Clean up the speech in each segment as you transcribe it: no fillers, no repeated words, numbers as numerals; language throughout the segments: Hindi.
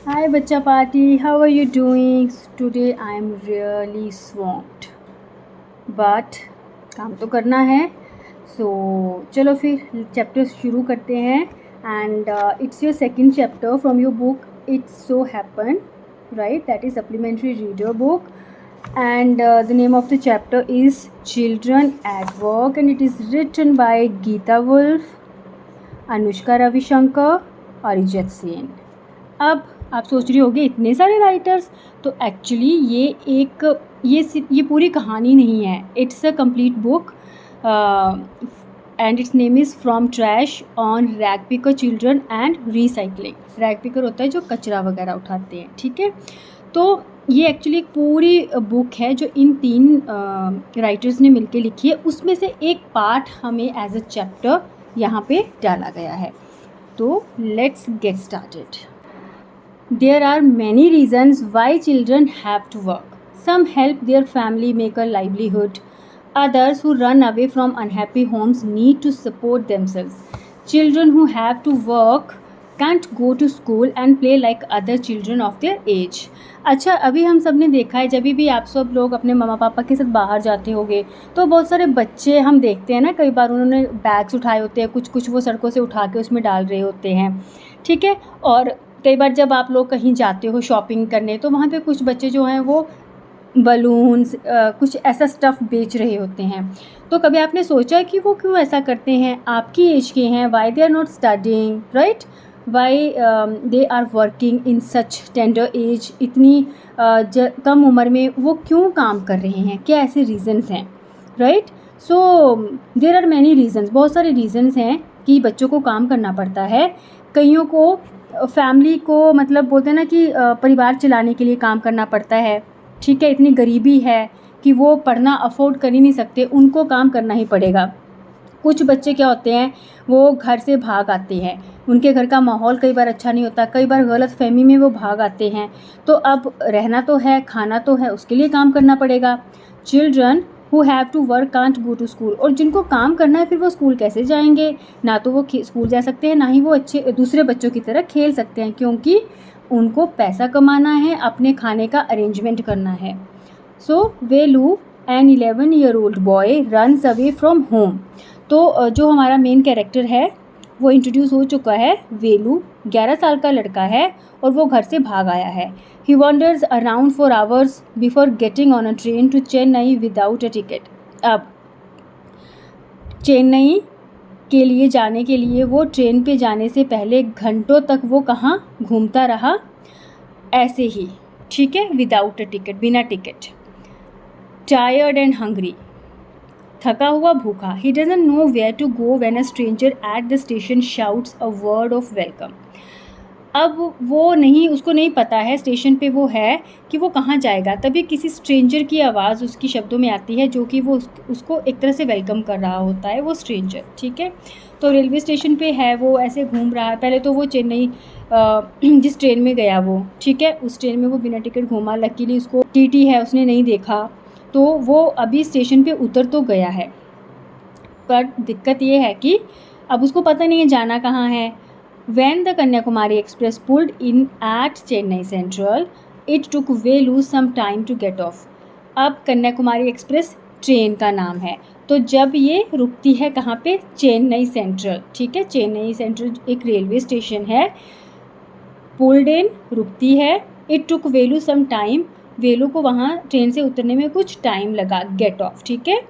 Hi Bacha Party, how are you doing? Today I am really swamped. But काम तो करना है. So चलो फिर चैप्टर शुरू करते हैं. And it's your second chapter from your book It So Happened, right? That is supplementary reader book. And the name of the chapter is Children at Work, and it is written by Geeta Wolf, Anushka Ravishankar, Arijit Sen. अब आप सोच रही होगी इतने सारे राइटर्स, तो एक्चुअली ये पूरी कहानी नहीं है. It's a complete book and it's name is from trash on rag picker children and recycling. Rag picker होता है जो कचरा वगैरह उठाते हैं, ठीक है. तो ये एक्चुअली एक पूरी बुक है जो इन 3 राइटर्स ने मिलके लिखी है. उसमें से एक पार्ट हमें एज अ चैप्टर यहाँ पे डाला गया है. तो let's get started. There are many reasons why children have to work. Some help their family make a livelihood. Others who run away from unhappy homes need to support themselves. Children who have to work can't go to school and play like other children of their age. अच्छा, अभी हम सब ने देखा है, जब भी आप सब लोग अपने मम्मा पापा के साथ बाहर जाते होंगे तो बहुत सारे बच्चे हम देखते हैं ना, कई बार उन्होंने बैग्स उठाए होते हैं, कुछ वो सड़कों से उठा के उसमें डाल रहे होते हैं, ठीक है. और कई बार जब आप लोग कहीं जाते हो शॉपिंग करने तो वहाँ पे कुछ बच्चे जो हैं वो बलून्स कुछ ऐसा स्टफ़ बेच रहे होते हैं. तो कभी आपने सोचा कि वो क्यों ऐसा करते हैं? आपकी एज के हैं, why they are not studying, right? Why they are working in such tender age. इतनी कम उम्र में वो क्यों काम कर रहे हैं? क्या ऐसे रीज़न्स हैं, right? So there are many reasons. बहुत सारे रीज़न्स हैं कि बच्चों को काम करना पड़ता है. कईयों को फैमिली को मतलब बोलते हैं ना कि परिवार चलाने के लिए काम करना पड़ता है, ठीक है. इतनी गरीबी है कि वो पढ़ना अफोर्ड कर ही नहीं सकते, उनको काम करना ही पड़ेगा. कुछ बच्चे क्या होते हैं, वो घर से भाग आते हैं, उनके घर का माहौल कई बार अच्छा नहीं होता, कई बार गलत फहमी में वो भाग आते हैं. तो अब रहना तो है, खाना तो है, उसके लिए काम करना पड़ेगा. Children who have to work can't go to school. और जिनको काम करना है फिर वो स्कूल कैसे जाएंगे? ना तो वो स्कूल जा सकते हैं, ना ही वो अच्छे दूसरे बच्चों की तरह खेल सकते हैं, क्योंकि उनको पैसा कमाना है, अपने खाने का अरेंजमेंट करना है. So Velu an 11-year-old boy runs away from home. तो जो हमारा मेन कैरेक्टर है वो इंट्रोड्यूस हो चुका है. वेलू 11 साल का लड़का है और वो घर से भाग आया है. He wanders around for hours before getting on a train to Chennai without a ticket. अब चेन्नई के लिए जाने के लिए वो ट्रेन पे जाने से पहले घंटों तक वो कहाँ घूमता रहा, ऐसे ही, ठीक है, विदाउट अ टिकट, बिना टिकट. टायर्ड एंड हंग्री, थका हुआ भूखा. He doesn't know where to go when a stranger at the station shouts a word of welcome. अब उसको नहीं पता है स्टेशन पे वो है कि वो कहाँ जाएगा. तभी किसी स्ट्रेंजर की आवाज़ उसकी शब्दों में आती है जो कि वो उसको एक तरह से वेलकम कर रहा होता है, वो स्ट्रेंजर, ठीक है. तो रेलवे स्टेशन पे है, वो ऐसे घूम रहा है. पहले तो वो चेन्नई जिस ट्रेन में गया वो, ठीक है, उस ट्रेन में वो बिना टिकट घूमा. लकीली उसको टीटी है, उसने नहीं देखा, तो वो अभी स्टेशन पे उतर तो गया है, पर दिक्कत ये है कि अब उसको पता नहीं है जाना कहाँ है. When the Kanyakumari Express pulled in at Chennai Central, it took Velu some time to get off. अब कन्याकुमारी एक्सप्रेस ट्रेन का नाम है. तो जब ये रुकती है कहाँ पे? चेन्नई सेंट्रल, ठीक है. चेन्नई सेंट्रल एक रेलवे स्टेशन है. पुल्ड इन रुकती है. It took Velu some time, वेलू को वहाँ ट्रेन से उतरने में कुछ टाइम लगा. गेट ऑफ, ठीक है.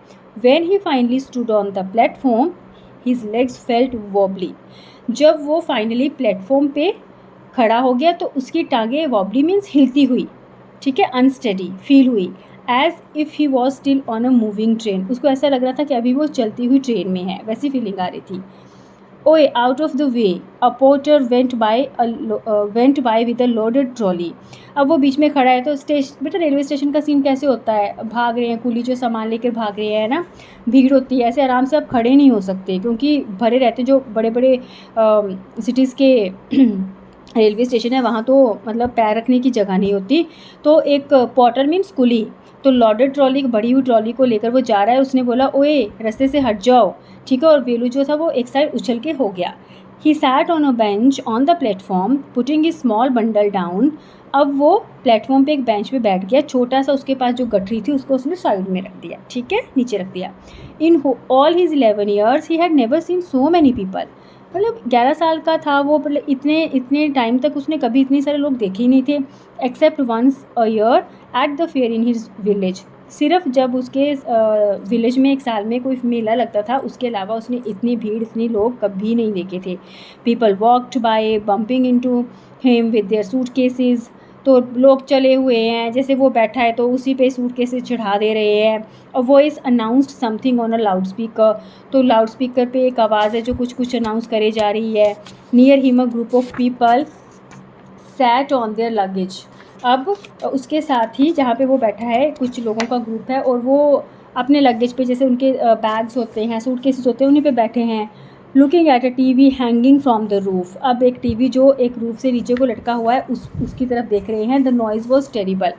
When he finally stood on the platform, his legs felt wobbly. जब वो फाइनली प्लेटफॉर्म पे खड़ा हो गया तो उसकी टांगें वॉबली मीन्स हिलती हुई, ठीक है, अनस्टेडी फील हुई. As if he was still on a moving train. उसको ऐसा लग रहा था कि अभी वो चलती हुई ट्रेन में है, वैसी फीलिंग आ रही थी. ओए out of the way a porter went by with a loaded trolley. अब वो बीच में खड़ा है तो बेटा रेलवे स्टेशन का सीन कैसे होता है, भाग रहे हैं कुली जो सामान लेकर भाग रहे हैं ना, भीड़ होती है, ऐसे आराम से आप खड़े नहीं हो सकते क्योंकि भरे रहते हैं. जो बड़े बड़े सिटीज़ के रेलवे स्टेशन है वहाँ तो मतलब पैर रखने की जगह नहीं होती. तो एक पोर्टर मीन्स कुली, तो लोडेड ट्रॉली, बड़ी हुई ट्रॉली को लेकर वो जा रहा है. उसने बोला ओए रास्ते से हट जाओ, ठीक है. और वेलू जो था वो एक साइड उछल के हो गया. ही sat on a bench on the platform, putting his small bundle down. अब वो प्लेटफॉर्म पे एक बेंच पे बैठ गया, छोटा सा उसके पास जो गठरी थी उसको उसने साइड में रख दिया, ठीक है, नीचे रख दिया. In all his 11 years he had never seen so many people. मतलब 11 साल का था वो, मतलब इतने इतने टाइम तक उसने कभी इतने सारे लोग देखे ही नहीं थे, except once a year at the fair in his village. सिर्फ जब उसके विलेज में एक साल में कोई मेला लगता था, उसके अलावा उसने इतनी भीड़, इतनी लोग कभी नहीं देखे थे. People walked by bumping into him with their suitcases. तो लोग चले हुए हैं, जैसे वो बैठा है तो उसी पे सूटकेसेस चढ़ा दे रहे हैं. A voice announced something on a loud speaker. तो लाउड स्पीकर पे एक आवाज़ है जो कुछ कुछ अनाउंस करे जा रही है. Near him a group of people sat on their luggage. अब उसके साथ ही जहाँ पे वो बैठा है कुछ लोगों का ग्रुप है और वो अपने लगेज पे, जैसे उनके बैग्स होते हैं, सूटकेसेस होते हैं, उन्हीं पे बैठे हैं. Looking at a TV hanging from the roof. अब एक टीवी जो एक रूफ से नीचे को लटका हुआ है उसकी तरफ देख रहे हैं. The noise was terrible.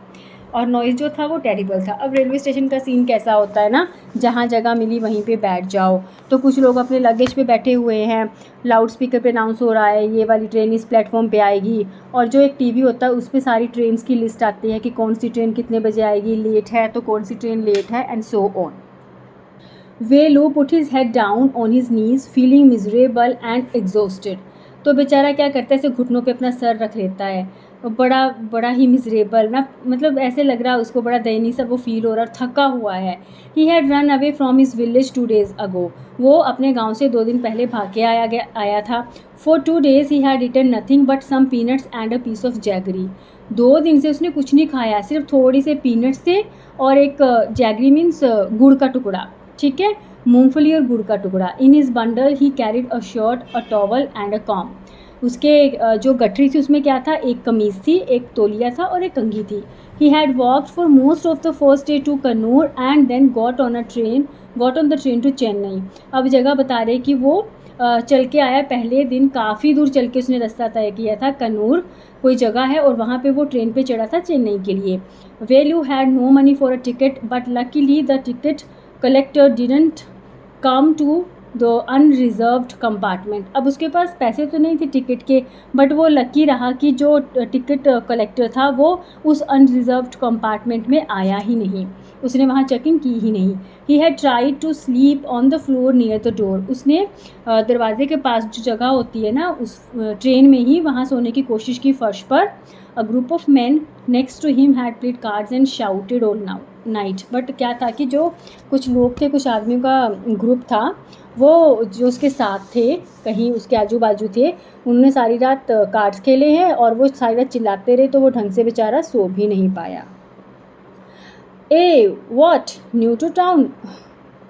और नॉइज़ जो था वो टेरिबल था. अब रेलवे स्टेशन का सीन कैसा होता है ना, जहाँ जगह मिली वहीं पे बैठ जाओ. तो कुछ लोग अपने लगेज पे बैठे हुए हैं, लाउड स्पीकर पे अनाउंस हो रहा है ये वाली ट्रेन इस प्लेटफॉर्म पे आएगी, और जो एक टीवी होता है उस पर सारी ट्रेन्स की लिस्ट आती है कि कौन सी ट्रेन कितने बजे आएगी, लेट है तो कौन सी ट्रेन लेट है, and so on. Velu put his head down on his knees feeling miserable and exhausted. तो बेचारा क्या करता है, ऐसे घुटनों पे अपना सर रख लेता है, बड़ा बड़ा ही मिजरेबल ना, मतलब ऐसे लग रहा है उसको, बड़ा दयनीय सा वो फील हो रहा है, थका हुआ है. ही had run away from his village 2 days अगो. वो अपने गांव से 2 दिन पहले भाग के आया था. For 2 days he had eaten nothing but some peanuts and a piece of jaggery. 2 दिन से उसने कुछ नहीं खाया, सिर्फ थोड़ी से पीनट्स थे और एक जैगरी मीन्स गुड़ का टुकड़ा, ठीक है, मूंगफली और गुड़ का टुकड़ा. In his bundle he carried a shirt, a towel and a com. उसके जो गठरी थी उसमें क्या था, एक कमीज़ थी, एक तौलिया था और एक कंघी थी. He had walked for most of the first day to Kannur and then got on the train to Chennai. अब जगह बता रहे कि वो चल के आया, पहले दिन काफ़ी दूर चल के उसने रास्ता तय किया था, कन्नूर कोई जगह है, और वहाँ पे वो ट्रेन पे चढ़ा था चेन्नई के लिए. Velu had no money for a ticket but luckily the ticket collector didn't come to the unreserved compartment. अब उसके पास पैसे तो नहीं थे टिकट के, बट वो लकी रहा कि जो टिकट कलेक्टर था वो उस अनरिजर्व्ड कंपार्टमेंट में आया ही नहीं, उसने वहाँ चेकिंग की ही नहीं. He had tried to sleep on the floor near the door. उसने दरवाजे के पास जो जगह होती है ना उस ट्रेन में ही, वहाँ सोने की कोशिश की फर्श पर. A group of man next to him had played cards and shouted all night. But क्या था कि जो कुछ लोग थे, कुछ आदमियों का ग्रुप था, वो जो उसके साथ थे, कहीं उसके आजू बाजू थे, उन्होंने सारी रात कार्ड्स खेले हैं और वो सारी रात चिल्लाते रहे, तो वो ढंग से बेचारा सो भी नहीं पाया. ए what new to town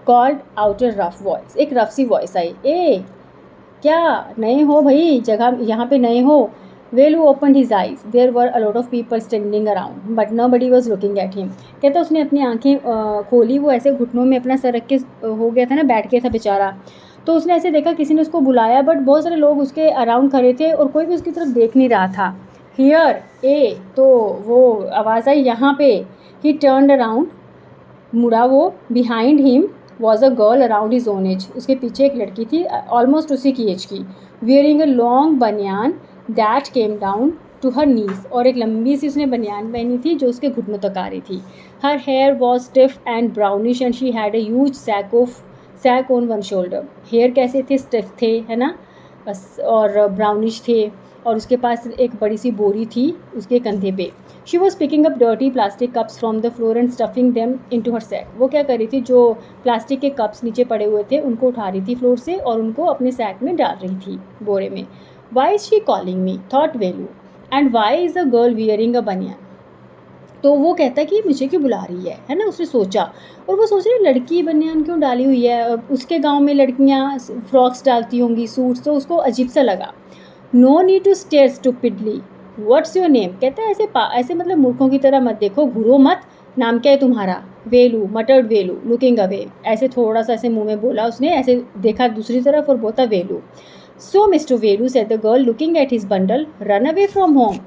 called out a rough voice. एक रफ सी वॉइस आई, ए क्या नए हो भाई, जगह यहाँ पे नए हो. Velu open his eyes. There were a lot of people standing around but nobody was looking at him. कहता उसने अपनी आंखें खोली, वो ऐसे घुटनों में अपना सर रख के हो गया था ना, बैठ गया था बेचारा. तो उसने ऐसे देखा किसी ने उसको बुलाया, बट बहुत सारे लोग उसके अराउंड खड़े थे और कोई भी उसकी तरफ देख नहीं रहा था. हियर ए, तो वो आवाज़ आई यहाँ पे. ही टर्न्ड अराउंड, मुड़ा वो. Behind him was a girl around his own age. उसके पीछे एक लड़की थी ऑलमोस्ट उसी की एज की, wearing a long banian that came down to her knees. और एक लंबी सी उसने बनियान पहनी थी जो उसके घुटनों तक आ रही थी. Her hair was stiff and brownish and she had a huge sack on one shoulder. Hair कैसे थे, स्टिफ थे, है ना, और ब्राउनिश थे, और उसके पास एक बड़ी सी बोरी थी उसके कंधे पे. She was picking up dirty plastic cups from the floor and stuffing them into her sack. वो क्या कर रही थी, जो प्लास्टिक के कप्स नीचे पड़े हुए थे उनको उठा रही थी फ्लोर से और उनको अपने सैक में डाल रही थी, बोरे में. Why is she calling me, thought Velu, and why is a girl wearing a baniyan. तो वो कहता कि मुझे क्यों बुला रही है ना, उसने सोचा. और वो सोच रही लड़की बनियान क्यों डाली हुई है, उसके गांव में लड़कियां फ्रॉक्स डालती होंगी, सूट्स, तो उसको अजीब सा लगा. No need to stare stupidly, what's your name. कहता है ऐसे मतलब मूर्खों की तरह मत देखो, घूरो मत, नाम क्या है तुम्हारा. वेलू, मटर्ड वेलू, लुकिंग अवे. ऐसे थोड़ा सा ऐसे मुंह में बोला उसने, ऐसे देखा दूसरी तरफ और बोलता Velu. So mister Velu said the girl looking at his bundle, run away from home.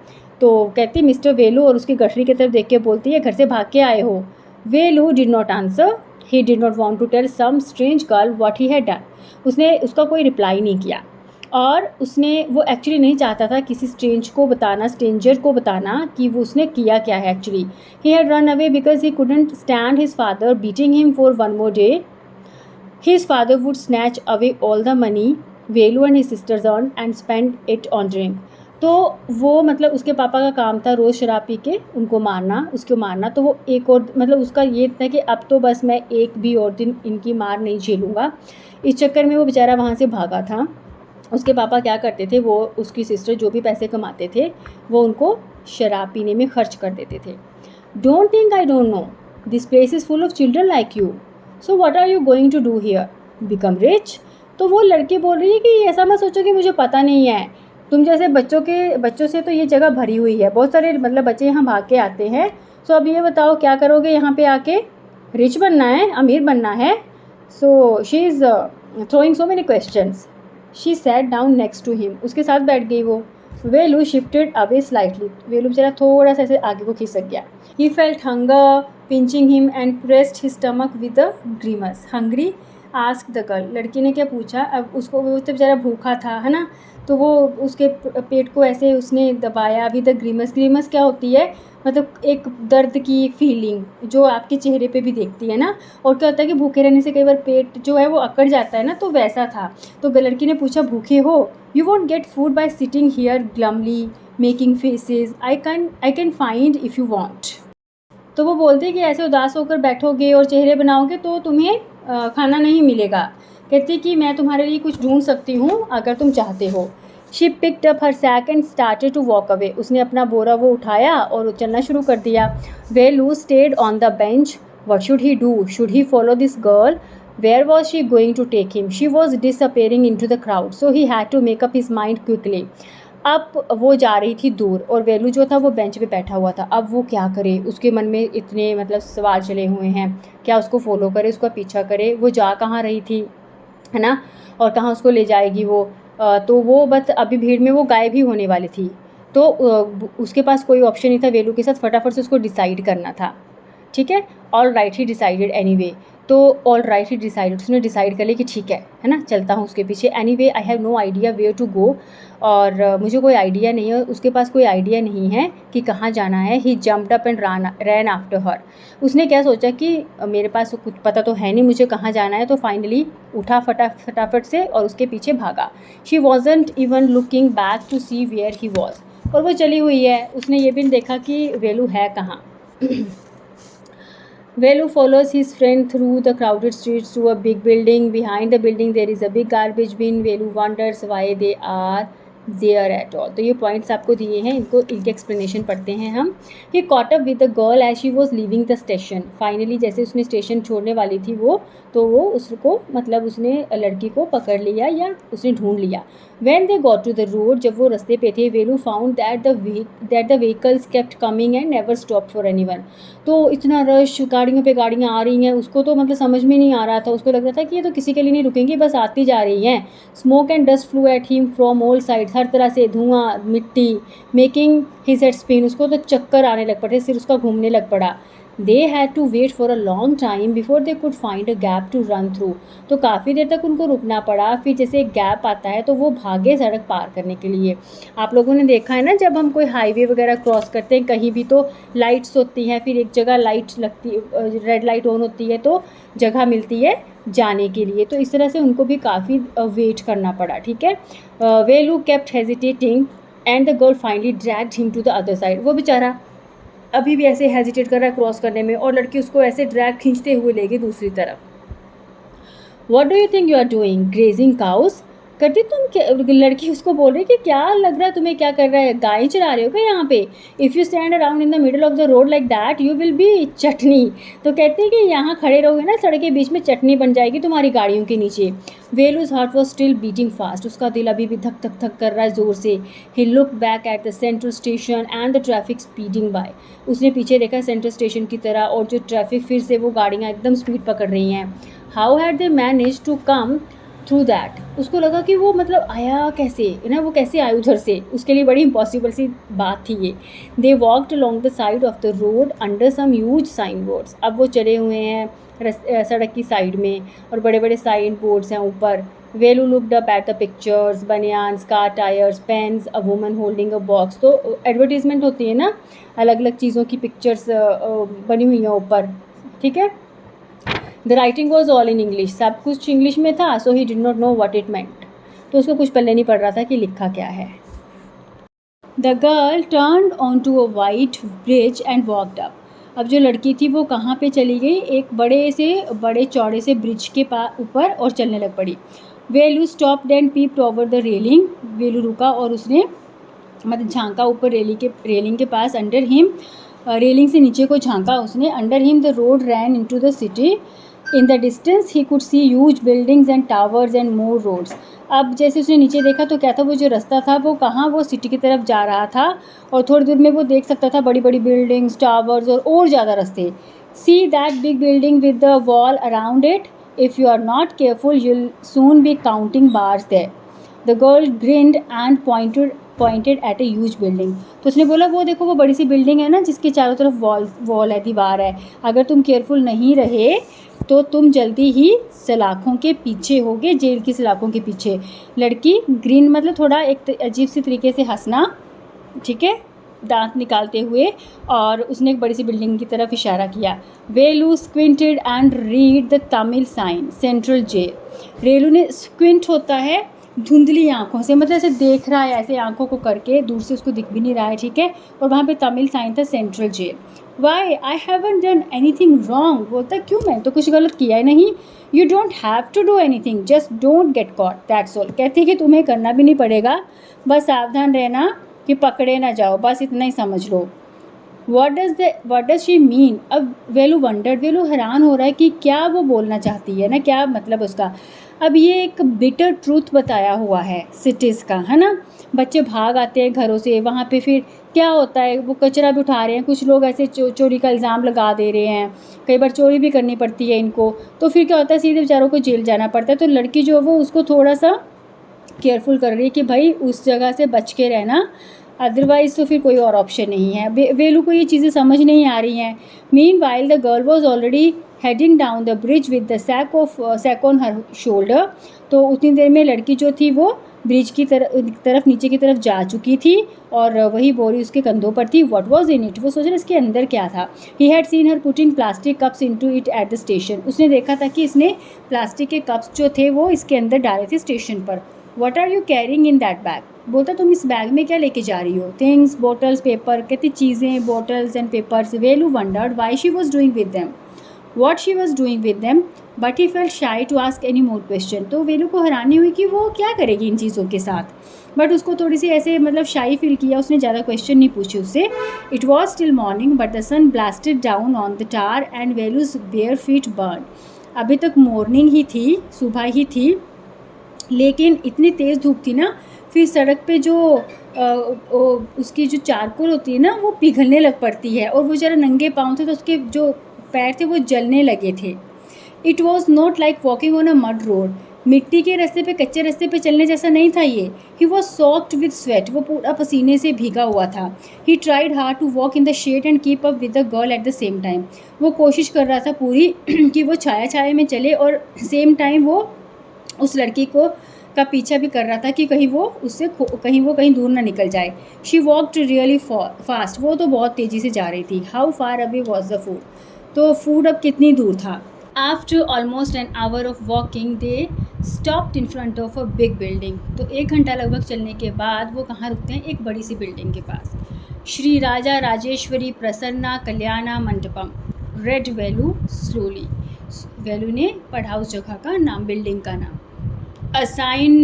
तो कहती मिस्टर वेलू और उसकी गठरी की तरफ देख के बोलती है, घर से भाग के आए हो. Velu did not answer. He did not want to tell some strange girl what he had done. उसने उसका कोई रिप्लाई नहीं किया. और उसने वो एक्चुअली नहीं चाहता था किसी स्ट्रेंजर को बताना कि वो उसने किया क्या है actually. He had run away because he couldn't stand his father beating him for one more day. His father would snatch away all the money Velu and his sisters earn and spend it on drink. तो वो मतलब उसके पापा का काम था रोज़ शराब पी के उसको मारना. तो वो एक और मतलब उसका ये था कि अब तो बस मैं एक भी और दिन इनकी मार नहीं झेलूँगा. इस चक्कर में वो बेचारा वहाँ से भागा था. उसके पापा क्या करते थे, वो उसकी सिस्टर जो भी पैसे कमाते थे वो उनको शराब पीने में खर्च कर देते थे. Don't think I don't know, this place is full of children like you, so what are you going to do here, become rich. तो वो लड़की बोल रही है कि ऐसा मत सोचो कि मुझे पता नहीं है, तुम जैसे बच्चों से तो ये जगह भरी हुई है, बहुत सारे मतलब बच्चे यहाँ भाग के आते हैं. सो अब ये बताओ क्या करोगे यहाँ पे आके, रिच बनना है, अमीर बनना है. So she is throwing so many questions. She sat down next to him, उसके साथ बैठ गई वो. Velu shifted away slightly, Velu बेचारा थोड़ा सा ऐसे आगे को खिसक गया. He felt hunger pinching him and pressed his stomach with a grimace. Hungry ask the girl, लड़की ने क्या पूछा. अब उसको वो तो बेचारा भूखा था है ना, तो वो उसके पेट को ऐसे उसने दबाया विद द ग्रीमस. ग्रीमस क्या होती है, मतलब एक दर्द की फीलिंग जो आपके चेहरे पे भी देखती है ना. और क्या होता है कि भूखे रहने से कई बार पेट जो है वो अकड़ जाता है ना, तो वैसा था. तो लड़की ने पूछा भूखे हो, you want get food by sitting here glumly making faces, I can find if you want. तो वो बोलते कि ऐसे उदास होकर बैठोगे और चेहरे बनाओगे तो तुम्हें खाना नहीं मिलेगा. कहती कि मैं तुम्हारे लिए कुछ ढूंढ सकती हूँ अगर तुम चाहते हो. She picked up her sack and started to walk away. उसने अपना बोरा वो उठाया और चलना शुरू कर दिया. Velu stayed on the bench. What should he do, should he follow this girl, where was she going to take him. She was disappearing into the crowd, so he had to make up his mind quickly. अब वो जा रही थी दूर और वेलू जो था वो बेंच पे बैठा हुआ था. अब वो क्या करे, उसके मन में इतने मतलब सवाल चले हुए हैं. क्या उसको फॉलो करे, उसका पीछा करे, वो जा कहाँ रही थी है ना, और कहाँ उसको ले जाएगी वो. तो वो बस अभी भीड़ में वो गायब ही होने वाली थी. तो उसके पास कोई ऑप्शन नहीं था वेलू के साथ, फटाफट से उसको डिसाइड करना था. ठीक है, ऑल राइट ही डिसाइडेड एनीवे. तो ऑल राइट ही डिसाइडेड, उसने डिसाइड कर लिया कि ठीक है ना, चलता हूँ उसके पीछे. Anyway I have no idea where to go, और मुझे कोई आइडिया नहीं है, उसके पास कोई आइडिया नहीं है कि कहाँ जाना है. He jumped up and ran after her. उसने क्या सोचा कि मेरे पास कुछ पता तो है नहीं मुझे कहाँ जाना है, तो फाइनली उठा फटाफट से और उसके पीछे भागा. She wasn't even looking back to see where he was. और वो चली हुई है, उसने ये भी देखा कि वेलू है कहाँ. Velu follows his friend through the crowded streets to a big building. Behind the building there is a big garbage bin. Velu wonders why they are there at all. तो ये पॉइंट्स आपको दिए हैं, इनके एक्सप्लेनेशन पढ़ते हैं हम. He caught up with the girl as she was leaving the station. Finally जैसे उसने स्टेशन छोड़ने वाली थी वो, तो वो उसको मतलब उसने लड़की को पकड़ लिया या उसने ढूंढ लिया. When they got to the road, जब वो रास्ते पे थे, Velu found that the vehicles kept coming and never stopped for anyone. तो इतना रश, गाड़ियों पे गाड़ियाँ आ रही हैं, उसको तो मतलब समझ में नहीं आ रहा था. उसको लग रहा था कि ये तो किसी के लिए नहीं रुकेंगी, बस आती जा रही हैं. Smoke and dust flew at him from all sides. हर तरह से धुआं, मिट्टी, मेकिंग हिज हेड स्पिन. उसको तो चक्कर आने लग पड़े, सिर उसका घूमने लग पड़ा. They had to wait for a long time before they could find a gap to run through. तो काफ़ी देर तक उनको रुकना पड़ा. फिर जैसे एक गैप आता है तो वो भागे सड़क पार करने के लिए. आप लोगों ने देखा है ना, जब हम कोई हाईवे वगैरह क्रॉस करते हैं कहीं भी, तो लाइट्स होती हैं, फिर एक जगह लाइट लगती, रेड लाइट ऑन होती है तो जगह मिलती है जाने के लिए. तो इस तरह से उनको भी काफ़ी वेट करना पड़ा. ठीक है, Velu kept hesitating and the girl finally dragged him to the other side. वो बेचारा अभी भी ऐसे हेजिटेट कर रहा है क्रॉस करने में, और लड़की उसको ऐसे ड्रैग खींचते हुए ले गई दूसरी तरफ. What do you think you are doing, grazing cows. करती तुम क्या, लड़की उसको बोल रही कि क्या लग रहा है तुम्हें, क्या कर रहा है, गाय चरा रहे हो क्या यहाँ पे. If you stand around in the middle of the road like that you will be chutney. तो कहते हैं कि यहाँ खड़े रहोगे ना सड़क के बीच में, चटनी बन जाएगी तुम्हारी गाड़ियों के नीचे. Velu's heart was still beating fast. उसका दिल अभी भी धक धक धक कर रहा है ज़ोर से. He look back at the central station and the traffic speeding by. उसने पीछे देखा सेंट्रल स्टेशन की तरह, और जो ट्रैफिक फिर से वो गाड़ियाँ एकदम स्पीड पकड़ रही हैं. How had they managed to come through that. उसको लगा कि वो मतलब आया कैसे ना, वो कैसे आए उधर से, उसके लिए बड़ी इम्पॉसिबल सी बात थी ये. They walked along the side of the road under some huge sign boards. अब वो चले हुए हैं सड़क की साइड में, और बड़े बड़े साइन बोर्ड्स हैं ऊपर. Velu looked up at the pictures, banians, car tyres, pens, a woman holding a box. तो एडवर्टीजमेंट होती है ना, अलग अलग चीज़ों की पिक्चर्स बनी हुई हैं ऊपर, ठीक है। The writing was all in English, सब कुछ इंग्लिश में था, so he did not know what it meant. तो उसको कुछ पल्ले नहीं पड़ रहा था कि लिखा क्या है। The girl turn on to a white bridge and walked up. अब जो लड़की थी वो कहाँ पे चली गई, एक बड़े चौड़े से ब्रिज के ऊपर और चलने लग पड़ी। Velu stopped and peeped over the railing. Velu रुका और उसने मतलब झांका ऊपर रेलिंग के पास। अंडर हिम, रेलिंग से नीचे को झांका उसने। Under him the road ran into the city. In the distance he could see huge buildings and towers and more roads. अब जैसे उसने नीचे देखा तो क्या था, वो जो रास्ता था वो कहाँ, वो सिटी की तरफ जा रहा था, और थोड़ी दूर में वो देख सकता था बड़ी बड़ी बिल्डिंग्स, टावर्स और ज़्यादा रास्ते। See that big building with the wall around it, if you are not careful you'll soon be counting bars there. The girl grinned and pointed at a huge building. तो उसने बोला वो देखो वो बड़ी सी बिल्डिंग है ना, जिसके चारों तरफ वॉल है, दीवार है। अगर तुम केयरफुल नहीं रहे तो तुम जल्दी ही सलाखों के पीछे होगे, जेल की सलाखों के पीछे। लड़की ग्रीन मतलब थोड़ा एक अजीब सी तरीके से हंसना, ठीक है, दांत निकालते हुए, और उसने एक बड़ी सी बिल्डिंग की तरफ इशारा किया। Velu squinted and read the Tamil sign central jail. Velu ने, स्क्विंट होता है धुंधली आंखों से, मतलब ऐसे देख रहा है, ऐसे आंखों को करके, दूर से उसको दिख भी नहीं रहा है, ठीक है, और वहाँ पे तमिल साइन था central jail. Why I haven't done anything wrong, बोलता क्यों, मैं तो कुछ गलत किया ही नहीं। You don't have to do anything, just don't get caught, that's all. कहती कि तुम्हें करना भी नहीं पड़ेगा, बस सावधान रहना कि पकड़े ना जाओ, बस इतना ही समझ लो। What does she mean. अब वेलू वंडर्ड, वेलू हैरान हो रहा है कि क्या वो बोलना चाहती है ना, क्या मतलब उसका। अब ये एक बिटर ट्रूथ बताया हुआ है सिटीज़ का, है ना। बच्चे भाग आते हैं घरों से, वहाँ पे फिर क्या होता है, वो कचरा भी उठा रहे हैं, कुछ लोग ऐसे चोरी का इल्ज़ाम लगा दे रहे हैं, कई बार चोरी भी करनी पड़ती है इनको, तो फिर क्या होता है, सीधे बेचारों को जेल जाना पड़ता है। तो लड़की जो है वो उसको थोड़ा सा केयरफुल कर रही है कि भाई उस जगह से बच के रहना, अदरवाइज़ तो फिर कोई और ऑप्शन नहीं है। वेलू को ये चीज़ें समझ नहीं आ रही हैं। Meanwhile the girl was already heading down the bridge with the sack on her shoulder. तो उतनी देर में लड़की जो थी वो ब्रिज की तरफ नीचे की तरफ जा चुकी थी, और वही बोरी उसके कंधों पर थी। व्हाट वाज इन इट, वो सोच रहा इसके अंदर क्या था। He had seen her putting plastic cups into it at the station. उसने देखा था कि इसने प्लास्टिक के कप्स जो थे वो इसके अंदर डाले थे स्टेशन पर। What are you carrying in that bag, बोलता तुम इस बैग में क्या लेके जा रही हो। थिंग्स, बॉटल्स, पेपर, कहती चीज़ें, bottles and papers. Velu wondered why she was doing with them, what she was doing with them, but he felt shy to ask any more question. तो वेलू को हैरानी हुई कि वो क्या करेगी इन चीज़ों के साथ, बट उसको थोड़ी सी ऐसे मतलब शाई फील किया, उसने ज़्यादा क्वेश्चन नहीं पूछे उससे। It was still morning but the sun blasted down on the tar and Velu's bare feet burn. अभी तक मॉर्निंग ही थी, सुबह ही थी, लेकिन इतनी तेज़ धूप थी ना, फिर सड़क पे जो उसकी जो चारकोल होती है ना वो पिघलने लग पड़ती है, और वो ज़रा नंगे पाँव थे तो उसके जो पैर थे वो जलने लगे थे। It was not like walking on a mud road, मिट्टी के रास्ते पे, कच्चे रास्ते पे चलने जैसा नहीं था ये। He was soaked with sweat, वो पूरा पसीने से भीगा हुआ था। He tried hard to walk in the shade and keep up with the girl at the same time. वो कोशिश कर रहा था पूरी कि वो छाया में चले और सेम टाइम वो उस लड़की को का पीछा भी कर रहा था कि कहीं वो उससे कहीं दूर ना निकल जाए। शी वॉकड रियली फास्ट, वो तो बहुत तेज़ी से जा रही थी। How far away was the food, तो फूड अब कितनी दूर था। After almost an hour of walking they stopped in front of a big building. तो 1 घंटा लगभग चलने के बाद वो कहाँ रुकते हैं, एक बड़ी सी बिल्डिंग के पास। श्री राजा राजेश्वरी प्रसन्ना कल्याणा मंडपम, रेड वेलू स्लोली। वेलू ने पढ़ा उस जगह का नाम, बिल्डिंग का नाम। A sign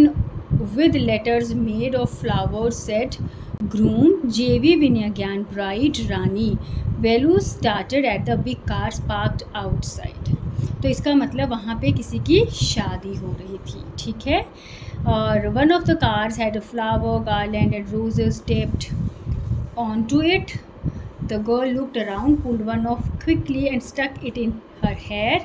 with letters made of flowers said, Groom J.V. Vinayagyan Bride Rani. Velu started at the big cars parked outside. तो इसका मतलब वहाँ पे किसी की शादी हो रही थी, ठीक है। और one of the cars had a flower garland and roses taped onto it. The girl looked around, pulled one off quickly and stuck it in her hair.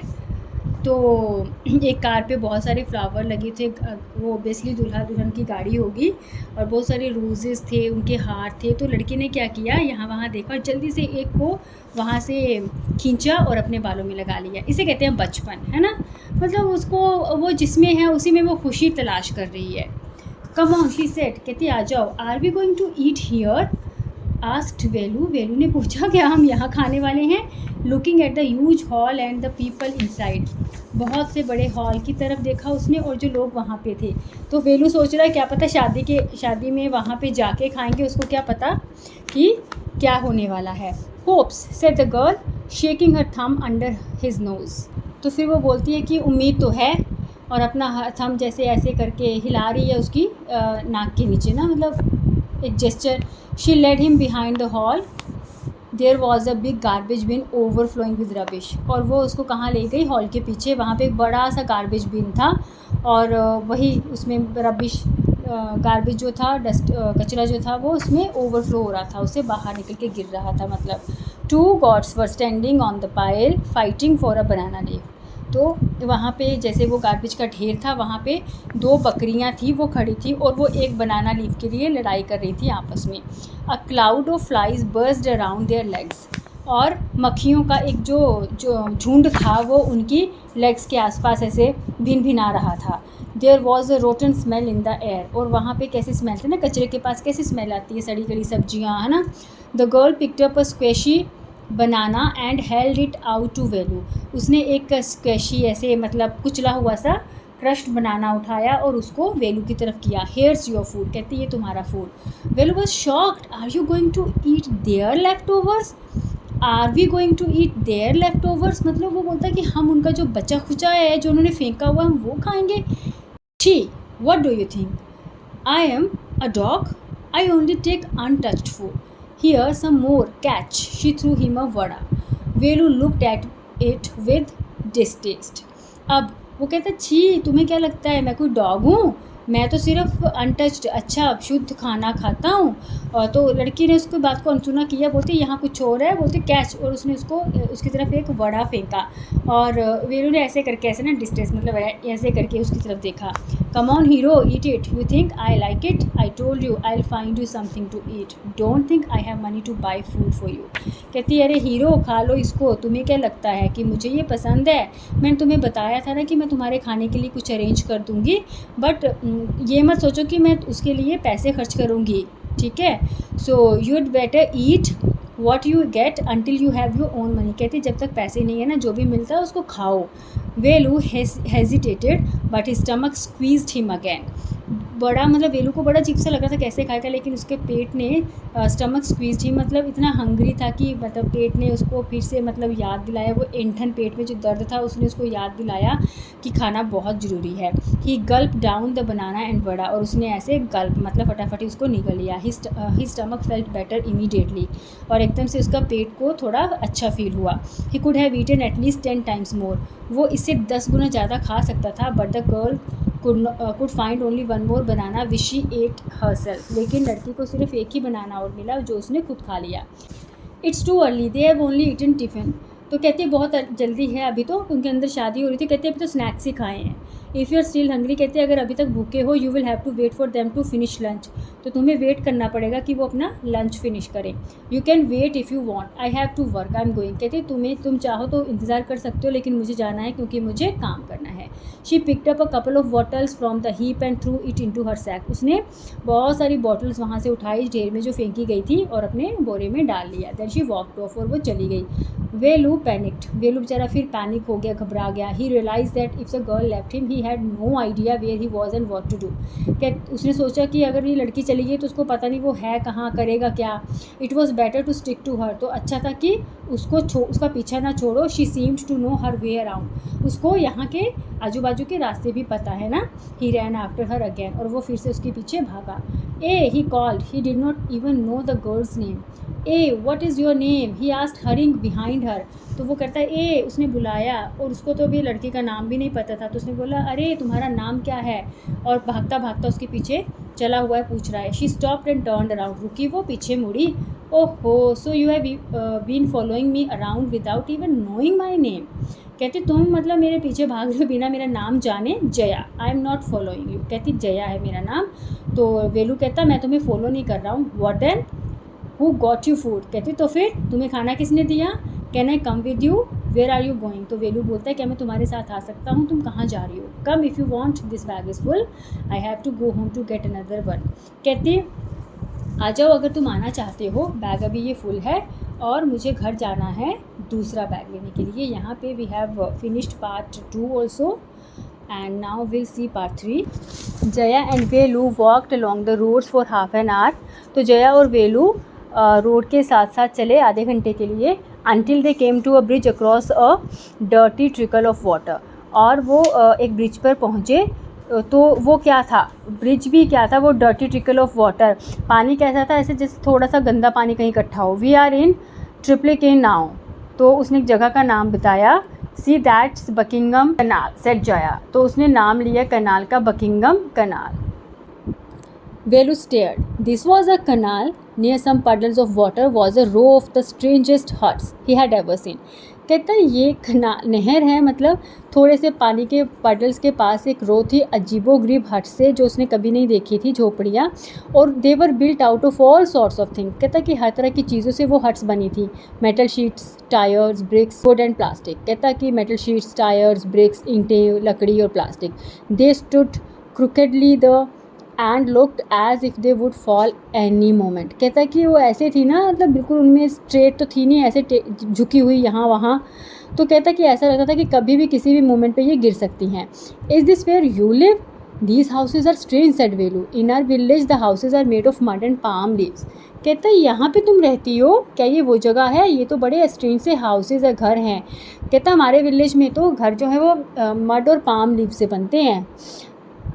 तो एक कार पे बहुत सारे फ्लावर लगे थे, वो ऑब्वियसली दूल्हा दुल्हन की गाड़ी होगी, और बहुत सारे रोजेस थे, उनके हार थे। तो लड़की ने क्या किया, यहाँ वहाँ देखा और जल्दी से एक को वहाँ से खींचा और अपने बालों में लगा लिया। इसे कहते हैं बचपन, है ना। मतलब उसको वो जिसमें है उसी में वो खुशी तलाश कर रही है। कम ऑन शी सेड, कहती आ जाओ। Are we going to eat here, asked Velu. Velu ने पूछा क्या हम यहाँ खाने वाले हैं। Looking at the huge hall and the people inside, बहुत से बड़े हॉल की तरफ देखा उसने और जो लोग वहाँ पे थे। तो वेलू सोच रहा है क्या पता शादी में वहाँ पे जाके खाएंगे, उसको क्या पता कि क्या होने वाला है। Hopes said the girl shaking her thumb under his nose. तो फिर वो बोलती है कि उम्मीद तो है, और अपना थंब जैसे ऐसे करके हिला रही है उसकी नाक के नीचे ना, मतलब एक gesture. She led him behind the hall, there was a big garbage bin overflowing with rubbish. और वो उसको कहाँ ले गई, हॉल के पीछे, वहाँ पे एक बड़ा सा गार्बेज बिन था, और वही उसमें रबिश गार्बेज जो था, डस्ट कचरा जो था वो उसमें ओवरफ्लो हो रहा था, उससे बाहर निकल के गिर रहा था। मतलब 2 gods were standing on the pile fighting for a banana leaf. तो वहाँ पे जैसे वो गार्बेज का ढेर था, वहाँ पे 2 बकरियाँ थी, वो खड़ी थी और वो एक बनाना लीफ के लिए लड़ाई कर रही थी आपस में। A cloud of flies burst around there legs, और मक्खियों का एक जो झुंड था वो उनकी लेग्स के आसपास ऐसे भिन भिना रहा था। There was a rotten smell in the air, और वहाँ पे कैसी स्मेल थी ना, कचरे के पास कैसी स्मेल आती है, सड़ी गली सब्जियाँ, है ना। The girl picked up a squashy banana and held it out to Velu. उसने एक स्क्वेशी ऐसे मतलब कुचला हुआ सा क्रश्ड बनाना उठाया और उसको वेलू की तरफ किया। हेयर्स योर फूड, कहती है तुम्हारा food. Velu was shocked, are you going to eat their leftovers, are we going to eat their leftovers. मतलब वो बोलता है कि हम उनका जो बचा खुचा है, जो उन्होंने फेंका हुआ, हम वो खाएंगे। She, what do you think? I am a dog. I only take untouched food. Here, some more. Catch. She threw him a vada. Velu looked at it with distaste. अब वो कहता है, छी तुम्हें क्या लगता है मैं कोई डॉग हूँ, मैं तो सिर्फ अनटच्ड अच्छा शुद्ध खाना खाता हूँ। और तो लड़की ने उसकी बात को अनसुना किया, बोलती यहाँ कुछ और है, बोलती कैच, और उसने उसको उसकी तरफ एक वड़ा फेंका। और वेलू ने ऐसे करके ऐसे ना डिस्टेंस मतलब ऐसे करके उसकी तरफ देखा। Come on hero, eat it, you think I like it, I told you I will find you something to eat, don't think I have money to buy food for you. कहती है अरे हीरो खा लो इसको, तुम्हें क्या लगता है कि मुझे ये पसंद है, मैंने तुम्हें बताया था ना कि मैं तुम्हारे खाने के लिए कुछ अरेंज कर दूँगी, बट ये मत सोचो कि मैं उसके लिए पैसे खर्च करूँगी, ठीक है। So you'd better eat what you get until you have your own money. कहती जब तक पैसे नहीं है ना, जो भी मिलता है उसको खाओ। Velu hesitated but his stomach squeezed him again. बड़ा मतलब वेलू को बड़ा अजीब सा लग रहा था कैसे खाएगा, लेकिन उसके पेट ने स्टमक स्क्वीज्ड ही मतलब इतना हंग्री था कि मतलब पेट ने उसको फिर से मतलब याद दिलाया, वो ऐंठन पेट में जो दर्द था उसने उसको याद दिलाया कि खाना बहुत ज़रूरी है। He gulp down the banana and vada, और उसने ऐसे गल्प मतलब फटाफट उसको निगल लिया। He stomach felt better immediately, और एकदम से उसका पेट को थोड़ा अच्छा फील हुआ। He could have eaten at least 10 times more, वो इससे 10 गुना ज़्यादा खा सकता था। But the girl could find only one more banana which she ate herself, लेकिन लड़की को सिर्फ एक ही बनाना और मिला जो उसने खुद खा लिया। It's too early, they have only eaten tiffin. तो कहती है बहुत जल्दी है, अभी तो उनके अंदर शादी हो रही थी, कहते हैं अभी तो स्नैक्स ही खाए हैं। If you are still hungry, कहते हैं अगर अभी तक भूखे हो, you will have to wait for them to finish lunch, तो तुम्हें वेट करना पड़ेगा कि वो अपना लंच फिनिश करें। You can wait if you want, I have to work, I am going. कहते तुम चाहो तो इंतज़ार कर सकते हो, लेकिन मुझे जाना है क्योंकि मुझे काम करना है। She picked up a couple of bottles from the heap and threw it into her sack. उसने बहुत सारी बॉटल्स वहाँ से उठाई ढेर में जो फेंकी गई थी और अपने बोरे में डाल लिया। देन शी वॉकड ऑफ, और वो चली गई। वेलू पैनिक्ड, वेलू बेचारा फिर पैनिक हो गया, घबरा गया। He realise that if the girl left him he had no idea where he was and what to do. क्या उसने सोचा कि अगर ये लड़की चली गई तो उसको पता नहीं वो है कहाँ, करेगा क्या। It was better to stick to her, तो अच्छा था कि उसका पीछा ना छोड़ो। She seemed to know her way around, उसको यहाँ के आजू बाजू के रास्ते भी पता है ना। ही रैन आफ्टर हर अगेन, और वो फिर से उसके पीछे भागा। Eh he called, he did not even know the girl's name. Eh what is your name, he asked hurrying behind her. तो वो कहता है ए, उसने बुलाया और उसको तो अभी लड़की का नाम भी नहीं पता था, तो उसने बोला अरे तुम्हारा नाम क्या है, और भागता भागता उसके पीछे चला हुआ है, पूछ रहा है। She stopped and turned around, रुकी वो, पीछे मुड़ी। ओहो, so you have been following me around without even knowing my name. कहती तुम मतलब मेरे पीछे भाग रहे हो बिना मेरा नाम जाने। Jaya, I am not following you. कहती जया है मेरा नाम। तो वेलू कहता मैं तुम्हें फॉलो नहीं कर रहा हूँ। What then, who got you food. कहती तो फिर तुम्हें खाना किसने दिया। Can I come with you, where are you going. तो वेलू बोलता है क्या मैं तुम्हारे साथ आ सकता हूँ, तुम कहाँ जा रही हो। Come if you want, this bag is full, I have to go home to get another one. कहती आ जाओ अगर तुम आना चाहते हो, बैग अभी ये फुल है और मुझे घर जाना है दूसरा बैग लेने के लिए। यहाँ पे we have finished part 2 also and now will see part 3। Jaya and Velu walked along the roads for half an hour. तो जया और वेलू रोड के साथ साथ चले आधे घंटे के लिए। Until they came to a bridge across a dirty trickle of water. और वो एक ब्रिज पर पहुँचे। तो वो क्या था, ब्रिज भी क्या था, वो डर्टी ट्रिकल ऑफ वाटर, पानी कैसा था, ऐसे जैसे थोड़ा सा गंदा पानी कहीं इकट्ठा हो। We are in Triplicane now. तो उसने एक जगह का नाम बताया। See that's Buckingham canal said Jaya. तो उसने नाम लिया कनाल का, Buckingham canal. Velu stared. This was a canal. Near some puddles of water was a row of the strangest huts he had ever seen. कहता है ये नहर है, मतलब थोड़े से पानी के पडल्स के पास एक रो थी अजीबोगरीब हट से जो उसने कभी नहीं देखी थी, झोपड़ियाँ। और they were built out of all sorts of thing. कहता कि हर तरह की चीज़ों से वो हट्स बनी थी। Metal sheets, tyres, bricks, wood and plastic. कहता कि मेटल शीट्स, टायर्स, ब्रिक्स, ईंटें, लकड़ी और plastic. They stood crookedly the and looked as if they would fall any moment. कहता कि वो ऐसे थी ना, मतलब बिल्कुल उनमें स्ट्रेट तो थी नहीं, ऐसे झुकी हुई यहाँ वहाँ। तो कहता कि ऐसा लगता था कि कभी भी किसी भी मोमेंट पे ये गिर सकती हैं। Is this where you live, these houses are strange said Velu. In our village the houses are made of mud and palm leaves. कहता है यहाँ पे तुम रहती हो, क्या ये वो जगह है, ये तो बड़े स्ट्रेंज से हाउसेज है, घर हैं। कहता हमारे विलेज में तो घर जो है वो मड और पाम लीव से बनते हैं।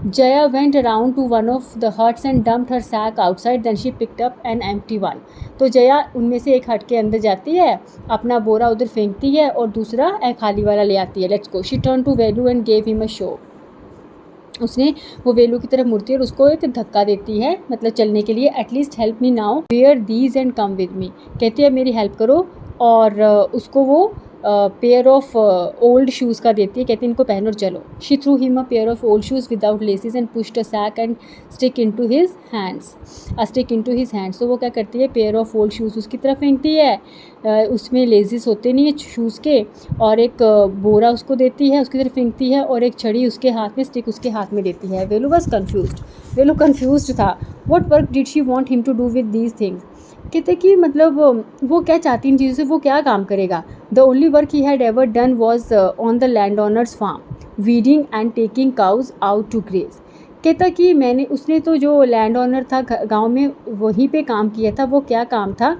Jaya went around to one of the huts and dumped her sack outside. Then she picked up an empty one. तो जया उनमें से एक हट के अंदर जाती है, अपना बोरा उधर फेंकती है और दूसरा एक खाली वाला ले आती है। Let's go. She turned to Velu and gave him a shove. उसने वो वेलू की तरफ मुड़ती है और उसको एक धक्का देती है, मतलब चलने के लिए। At least help me now, wear these and come with me. कहती है मेरी हेल्प करो, और उसको वो पेयर ऑफ ओल्ड शूज़ का देती है। कहती है इनको पहनो और चलो। She threw him a pair of old shoes without laces and pushed a sack and stick into his hands. तो वो क्या करती है, पेयर ऑफ ओल्ड शूज़ उसकी तरफ फेंकती है, उसमें लेसेस होते नहीं है शूज़ के, और एक बोरा उसको देती है, उसकी तरफ फेंकती है, और एक छड़ी उसके हाथ में, स्टिक उसके हाथ में देती है। Velu was confused. Velu confused था। What work did she want him to do with these things. कहते कि मतलब वो क्या चाहती इन चीज़ों से, वो क्या काम करेगा। The only work he had ever done was on the land owner's farm, weeding and taking cows out to graze. कहता कि उसने तो जो लैंड ओनर था गांव में, वहीं पे काम किया था। वो क्या काम था,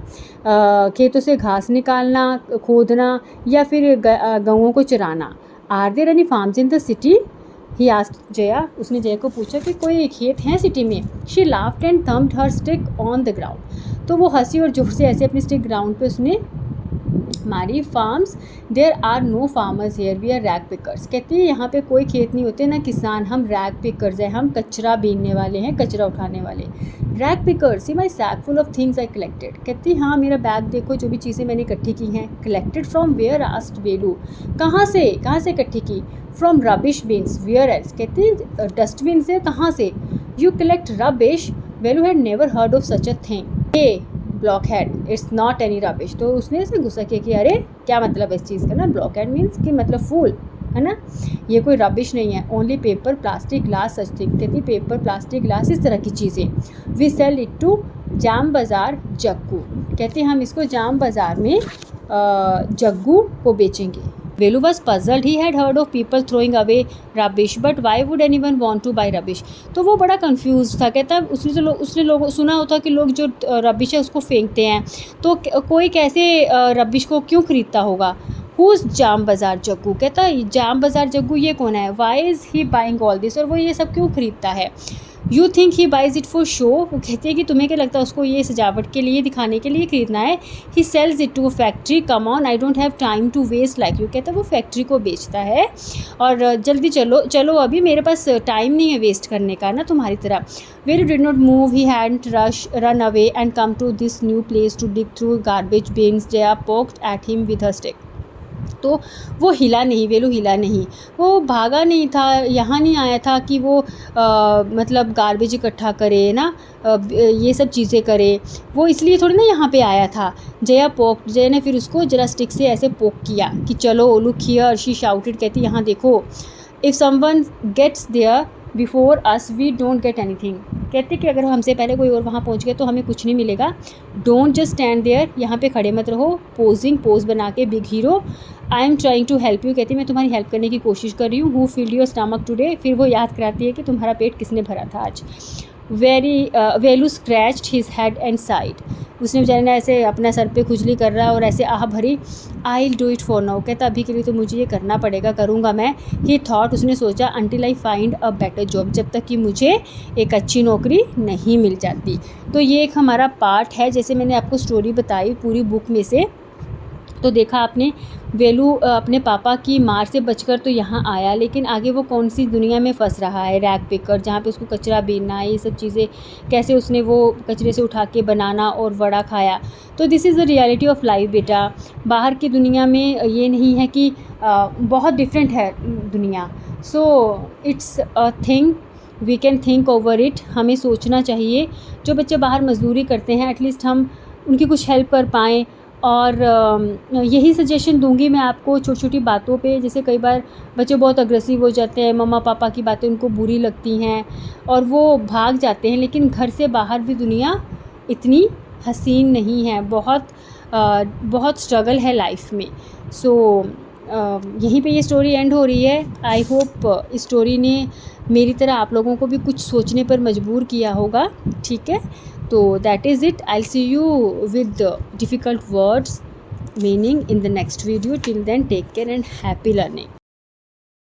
खेतों से घास निकालना, खोदना, या फिर गौओं को चराना। Are there any farms in the city, he asked Jaya. उसने जया को पूछा कि कोई खेत हैं सिटी में। She laughed and thumped her stick on the ground. तो वो हंसी और जोर से ऐसे अपनी स्टिक ग्राउंड पे उसने मारी। Farms, there are no farmers here, we are rag pickers. कहती है यहाँ पे कोई खेत नहीं होते ना किसान, हम रैग पिकर्स हैं, हम कचरा बीनने वाले हैं, कचरा उठाने वाले। Rag pickers, see my sack full of things I collected. कहती हाँ मेरा बैग देखो, जो भी चीज़ें मैंने इकट्ठी की हैं। Collected from where asked Velu. कहाँ से इकट्ठी की। From rubbish bins, where else. कहती डस्टबिन से, कहाँ से। You collect rubbish, Velu had never heard of such a thing. Eh blockhead, it's not any rubbish. तो उसने इसे गुस्सा किया कि अरे क्या मतलब इस चीज़ का ना, ब्लॉकहेड मीन्स कि मतलब फूल है ना, ये कोई रबिश नहीं है। Only paper, plastic, glass such thing. कहती पेपर, प्लास्टिक, ग्लास, इस तरह की चीज़ें। वी सेल इट टू जाम बाज़ार जग्गू। कहते हम इसको जाम बाज़ार में जग्गू को बेचेंगे। Velu was puzzled. He had heard of people throwing away rubbish, but why would anyone want to buy rubbish. तो वो बड़ा कन्फ्यूज था। कहता उसने लोगों सुना होता कि लोग जो रबिश है उसको फेंकते हैं, तो कोई कैसे रबिश को क्यों ख़रीदता होगा। हुज जाम बाज़ार जग्गू। कहता जाम बाज़ार जग्गू ये कौन है। Why is he buying all this, और वो ये सब क्यों ख़रीदता है। You think he buys it for show, वो कहती है कि तुम्हें क्या लगता है उसको ये सजावट के लिए, दिखाने के लिए खरीदना है. He sells it to a factory, come on I don't have time to waste like you. कहता है वो फैक्ट्री को बेचता है और जल्दी चलो चलो, अभी मेरे पास टाइम नहीं है वेस्ट करने का ना तुम्हारी तरह. Velu did not move, he had run away and come to this new place to dig through garbage bins. Jaya poked at him with her stick. तो वो हिला नहीं, वेलू हिला नहीं, वो भागा नहीं था, यहाँ नहीं आया था कि वो मतलब गार्बेज इकट्ठा करे ना, ये सब चीज़ें करे. वो इसलिए थोड़ी ना यहाँ पे आया था. जया ने फिर उसको जरा स्टिक से ऐसे पोक किया कि चलो लुक हियर, शी शाउटेड. कहती यहाँ देखो, if someone gets there before us we don't get anything. कहते कि अगर हमसे पहले कोई और वहाँ पहुँच गया तो हमें कुछ नहीं मिलेगा. डोंट जस्ट स्टैंड देयर, यहाँ पे खड़े मत रहो पोज बना के big hero. I am trying to help you. कहती मैं तुम्हारी हेल्प करने की कोशिश कर रही हूँ. Who field your stomach today. फिर वो याद कराती है कि तुम्हारा पेट किसने भरा था आज. Velu scratched his head and side. उसने बेचारे ने ऐसे अपना सर पे खुजली कर रहा और ऐसे आह भरी. I do it for now. कहता अभी के लिए तो मुझे ये करना पड़ेगा, करूँगा मैं. ही थॉट, उसने सोचा, until I find a better job, जब तक कि मुझे एक अच्छी नौकरी नहीं मिल जाती. तो ये एक हमारा पार्ट है. जैसे मैंने आपको स्टोरी बताई पूरी बुक में से, तो देखा आपने वेलू अपने पापा की मार से बचकर तो यहाँ आया, लेकिन आगे वो कौन सी दुनिया में फंस रहा है, रैग पिकर, जहाँ पे उसको कचरा बीनना है, ये सब चीज़ें कैसे उसने वो कचरे से उठा के बनाना और वड़ा खाया. तो this is the reality of life बेटा. बाहर की दुनिया में ये नहीं है कि बहुत डिफरेंट है दुनिया. So it's a thing we can think over it. हमें सोचना चाहिए. जो बच्चे बाहर मजदूरी करते हैं एटलीस्ट हम उनकी कुछ हेल्प कर पाएँ. और यही सजेशन दूंगी मैं आपको छोटी छोटी बातों पे. जैसे कई बार बच्चे बहुत अग्रेसिव हो जाते हैं, मम्मा पापा की बातें उनको बुरी लगती हैं और वो भाग जाते हैं, लेकिन घर से बाहर भी दुनिया इतनी हसीन नहीं है. बहुत स्ट्रगल है लाइफ में. सो यहीं पे ये स्टोरी एंड हो रही है. आई होप इस स्टोरी ने मेरी तरह आप लोगों को भी कुछ सोचने पर मजबूर किया होगा. ठीक है, तो that is it. I'll see you with the difficult words meaning in the next video. Till then, take care and happy learning.